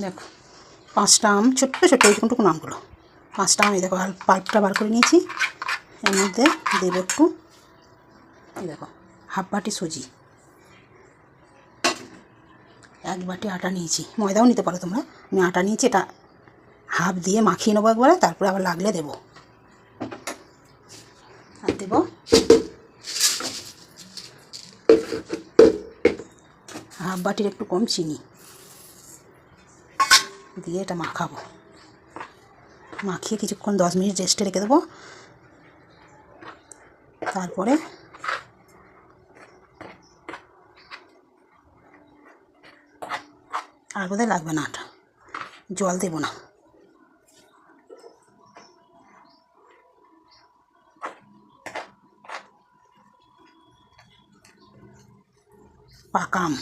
দেখো 5টা আম, ছোট্ট ছোট্ট এইটুকুন আমগুলো 5টা আম। এই দেখো পাল্পটা বার করে নিয়েছি। এর মধ্যে দেবো একটু, এই দেখো হাফ বাটি সুজি, 1 বাটি আটা নিয়েছি, ময়দাও নিতে পারো তোমরা। আমি আটা নিয়েছি, এটা হাফ দিয়ে মাখিয়ে নেবো একবারে, তারপরে আবার লাগলে দেবো। আর দেবো হাফ বাটির একটু কম চিনি দিয়ে এটা মাখাবো। মাখিয়ে কিছুক্ষণ 10 মিনিট রেস্টে রেখে দেবো। তারপরে আর বোধহয় লাগবে না আটা, জল দেবো না। পাকা আম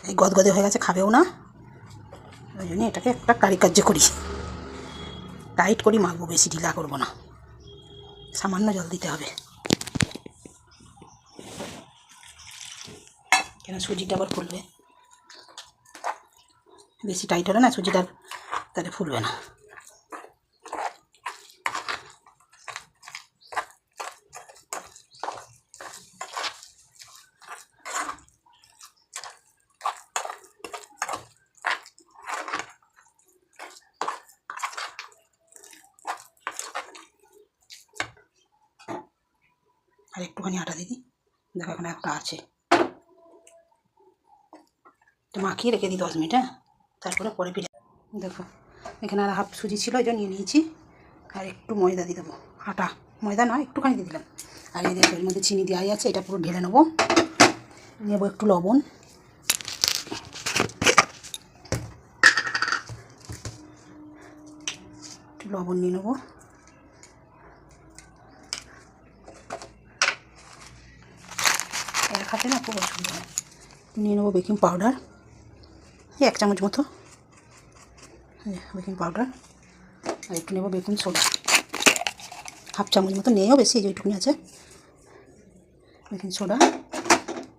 এই গদগদে হয়ে গেছে, খাবেও না, ওই জন্য এটাকে একটা কারিকার্য করি, টাইট করি মাখবো, বেশি ঢিলা করবো না, সামান্য জল দিতে হবে, কেন সুজিটা আবার ফুলবে। বেশি টাইট হলে না সুজিটা তাহলে ফুলবে না। আর একটুখানি আটা দিদি, দেখো এখানে একটা আছে, মাখিয়ে রেখে দিই 10 মিনিট। হ্যাঁ, তারপরে ফিরে দেখো এখানে আর হাফ সুজি ছিল, এই জন্য নিয়ে নিয়েছি। আর একটু ময়দা দিয়ে দেবো, আটা ময়দা নয় একটুখানি দিয়ে দিলাম। আর এই দেখো এর মধ্যে চিনি দেওয়াই আছে, এটা পুরো ঢেলে নেবো। নেবো একটু লবণ, একটু লবণ নিয়ে নেবো। এক হাতে না খুব অসুবিধা হয়। নিয়ে নেবো বেকিং পাউডার, 1 চামচ মতো বেকিং পাউডার। আর একটু নেবো বেকিং সোডা, হাফ চামচ মতো, নেও বেশি, এই যেটুকুনি আছে বেকিং সোডা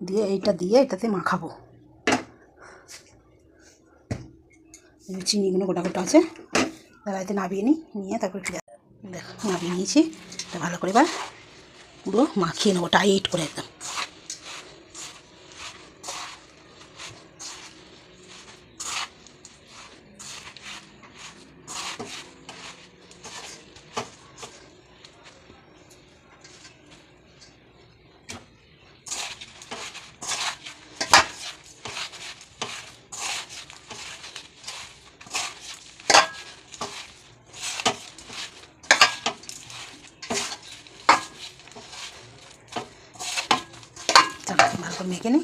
দিয়ে এইটা দিয়ে এটাতে মাখাবো। চিনিগুলো গোটা গোটা আছে, তারা এতে নাবিয়ে নিই, নিয়ে তারপরে ফিরে দেখো নাবিয়ে নিয়েছি। এটা ভালো করে এবার পুরো মাখিয়ে নেবো টাইট করে একদম। ভালো করে মেখে নিই,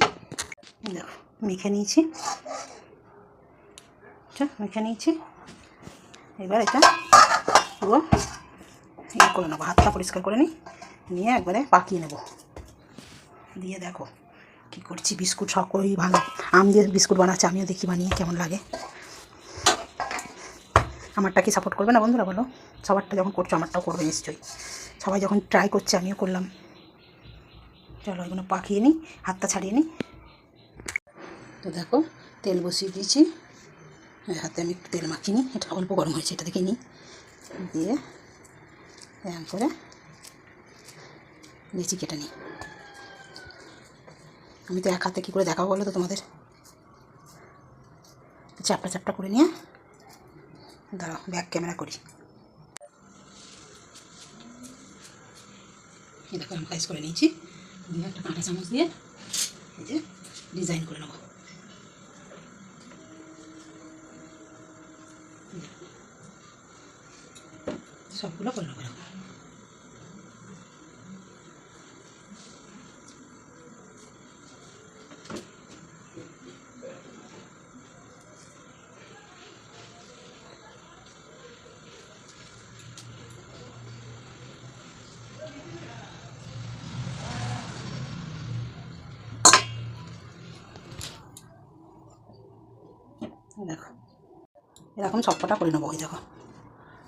দেখো মেখে নিয়েছি, মেখে নিয়েছি। এবার এটা পুরো ইয়ে করে নেবো, হাতটা পরিষ্কার করে নিই, নিয়ে একবারে পাকিয়ে নেব। দিয়ে দেখো কী করছি, বিস্কুট সকলেই ভালো আম দিয়ে বিস্কুট বানাচ্ছে, আমিও দেখি বানিয়ে কেমন লাগে। আমারটা কি সাপোর্ট করবে না বন্ধুরা বলো? সবারটা যখন করছো আমারটাও করবে নিশ্চয়ই। সবাই যখন ট্রাই করছে আমিও করলাম। চলো এগুলো পাকিয়ে নিই, হাতটা ছাড়িয়ে নিই। তো দেখো তেল বসিয়ে দিয়েছি, হাতে আমি একটু তেল মাখিয়ে নিই, এটা অল্প গরম হয়েছে, এটা দেখে নিই। দিয়ে এরকম করে লিচি কেটে নিই। আমি তো এক হাতে কী করে দেখাবো বলো তো তোমাদের, চ্যাপটা চ্যাপটা করে নিয়ে দাঁড়াও ব্যাক ক্যামেরা করি। এই দেখো আমি স্লাইস করে নিয়েছি, দিয়ে একটা কাঁটা চামচ দিয়ে এই যে ডিজাইন করে নেবো। সবগুলো করে নেবো। দেখো এরকম সবকটা করে নেবো। ওই দেখো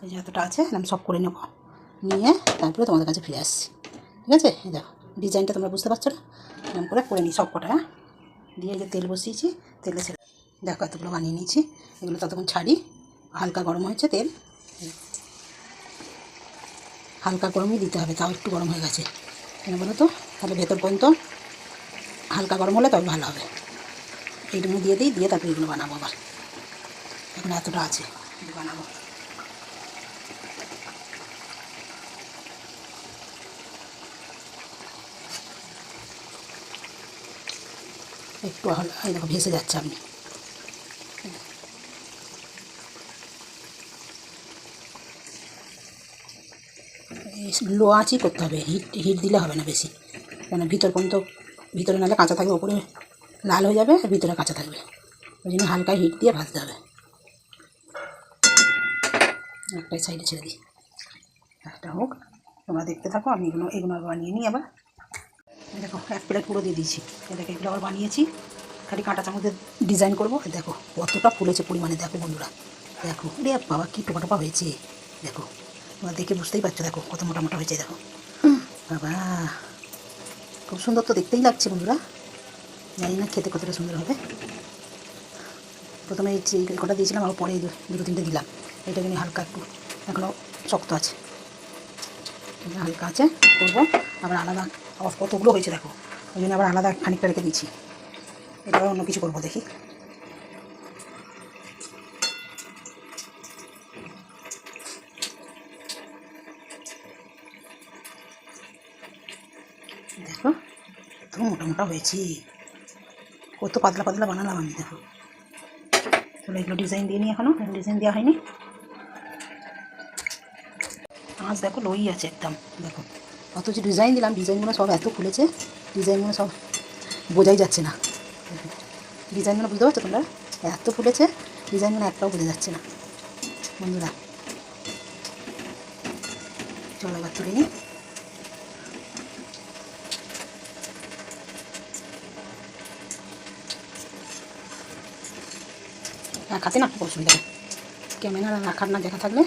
এই যে এতটা আছে, আমি সব করে নেবো, নিয়ে তারপরে তোমাদের কাছে ফিরে আসছি। ঠিক আছে, এই দেখো ডিজাইনটা তোমরা বুঝতে পারছো না, এরকম করে নিই সবকটা। হ্যাঁ, দিয়ে এই যে তেল বসিয়েছি, তেলে ছেড়ে দেখো এতগুলো বানিয়ে নিয়েছি। এগুলো ততক্ষণ ছাড়ি। হালকা গরম হয়েছে তেল, হালকা গরমই দিতে হবে, তাও একটু গরম হয়ে গেছে কেন বলো তো, তাহলে ভেতর পর্যন্ত হালকা গরম হলে তবে ভালো হবে। এইগুলো দিয়ে দিই, দিয়ে তারপরে এগুলো বানাবো। আবার এখন এতটা আছে বানাবো। একটু এই দেখো ভেসে যাচ্ছে। আপনি লো আঁচই করতে হবে, হিট হিট দিলে হবে না বেশি, কেন ভিতর পর্যন্ত, ভিতরে নাহলে কাঁচা থাকবে, ওপরে লাল হয়ে যাবে আর ভিতরে কাঁচা থাকবে। ওই জন্য হালকা হিট দিয়ে ভাজতে হবে। একটাই সাইডে ছেড়ে দিই, একটা হোক, তোমরা দেখতে থাকো। আমি এগুলো আবার বানিয়ে নিই। আবার দেখো 1 প্লেট পুরো দিয়ে দিয়েছি। দেখো এগুলো আবার বানিয়েছি, খালি কাঁটা চামচের ডিজাইন করবো। দেখো কতটা ফুলেছে পরিমাণে, দেখো বন্ধুরা, দেখো রে বাবা কী টোপা টোপা হয়েছে। দেখো তোমরা দেখে বুঝতেই পারছো, দেখো কত মোটা মোটা হয়েছে। দেখো বাবা খুব সুন্দর তো দেখতেই লাগছে বন্ধুরা, জানি না খেতে কতটা সুন্দর হবে। প্রথমে এই কটা দিয়েছিলাম, আবার পরে দুটো তিনটে দিলাম। এটা কিন্তু হালকা একটু এখনও শক্ত আছে, হালকা আছে করবো। আবার আলাদা আবার কতগুলো হয়েছে দেখো, ওই জন্য আবার আলাদা খানিকটা রেখে দিচ্ছি। এটা অন্য কিছু করবো দেখি। দেখো তো মোটা মোটা হয়েছে, কত পাতলা পাতলা বানালাম আমি। দেখো তাহলে এগুলো ডিজাইন দিয়ে নিই, এখনও ডিজাইন দেওয়া হয়নি। আঁচ দেখো লোই আছে একদম। দেখো অত যে ডিজাইন দিলাম, ডিজাইনগুলো সব এত খুলেছে, ডিজাইনগুলো সব বোঝাই যাচ্ছে না। ডিজাইনগুলো বুঝতে পারছো তোমরা, এত ফুলেছে ডিজাইনগুলো একটাও বোঝা যাচ্ছে না বন্ধুরা। চলো এবার তুলে নিই। এক হাতে না খুব অসুবিধা, ক্যামেরা রাখার না দেখা থাকলে।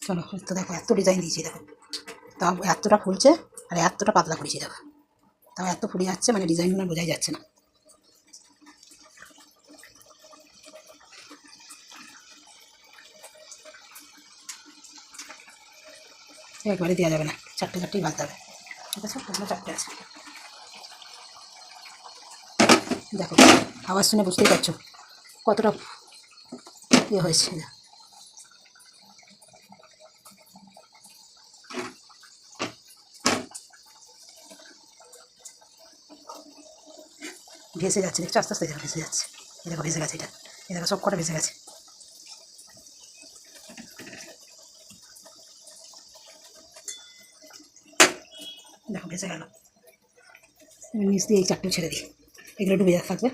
চলো তো দেখো এত ডিজাইন দিয়েছি, দেখো তাও এতটা ফুলছে আর এতটা পাতলা করেছি। দেখো তাও এত ফুলে যাচ্ছে, মানে ডিজাইনগুলো বোঝাই যাচ্ছে না। একবারে দেওয়া যাবে না, চারটে চারটেই বাঁধতে হবে। ঠিক আছে, এগুলো চারটে আছে। দেখো আওয়াজ শুনে বুঝতেই পারছো কতটা ইয়ে হয়েছে। ভেসে যাচ্ছে, দেখছো আস্তে আস্তে দেখো ভেসে যাচ্ছে। এই দেখো ভেসে গেছে, এটা এই দেখো সব কটা ভেসে গেছে। দেখো ভেসে গেল। নিচ দিয়ে এই চারটে ছেড়ে দিই, এগুলো ডুবে থাকবে।